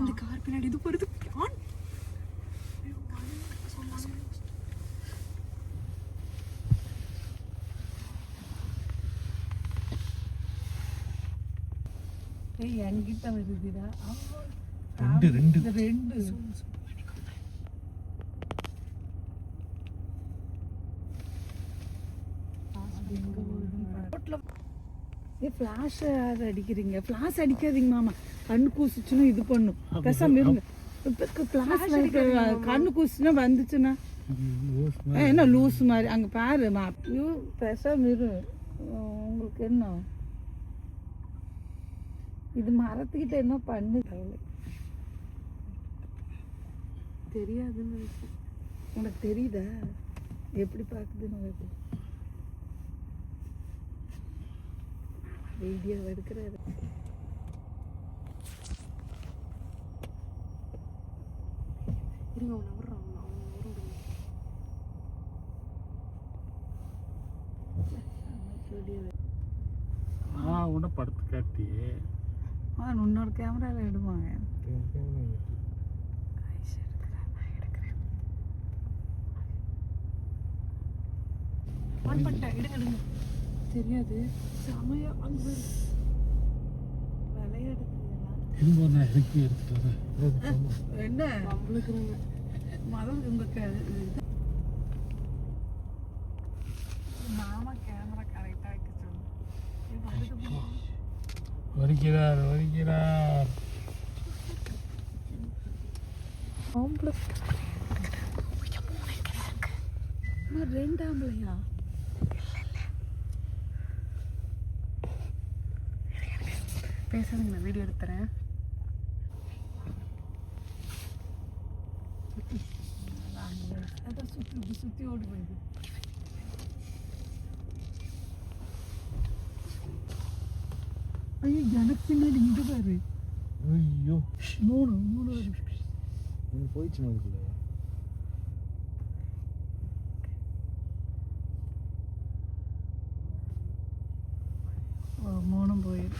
அந்த கார் பின்னாடி இது வருது. ஆன் ஏய் என்கிட்ட வருதுடா. ரெண்டு ஃப்ளாஷ் அடிக்கிறீங்க. ஃப்ளாஷ் அடிக்காதீங்க மாமா, கண்ணு கூசிச்சுன்னா இது பண்ணும். பேசாம இருங்க. கண்ணு கூசிச்சுன்னா வந்துச்சுன்னா என்ன லூஸ் மாதிரி அங்கே பாரு மா. பேசாம இரு. உங்களுக்கு என்ன இது மரத்துக்கிட்ட என்ன பண்ணு தெரியாதுன்னு உனக்கு தெரியுதா எப்படி பார்க்குதுன்னு? உனக்கு வீடியோ எடுக்கிறாரு. இருங்க அவன் நவர்றான். உன்ன படத்து காட்டி இன்னொரு கேமராவில் எடுவாங்க. ஆன் பண்ணிட்டேன். எடுங்க தெரியாது. செமையா அங்கே எடுத்துட்டு வரேன். என்ன நம்மளுக்கு மதம் உங்களுக்கு மாமா கேமரா கரெக்டாக வைக்க சொல்லு. வருகிறார் ரெண்டாம்பளையா? பேசாதுங்க, நான் வீடியோ எடுத்துறேன். அதான் சுற்றி ஓடி போயிடுது. ஐயோ எனக்கு பின்னாடி இங்கே பாரு. ஐயோ மூணு போயிடுச்சு அதுக்குள்ள. மூணும் போயிடுது.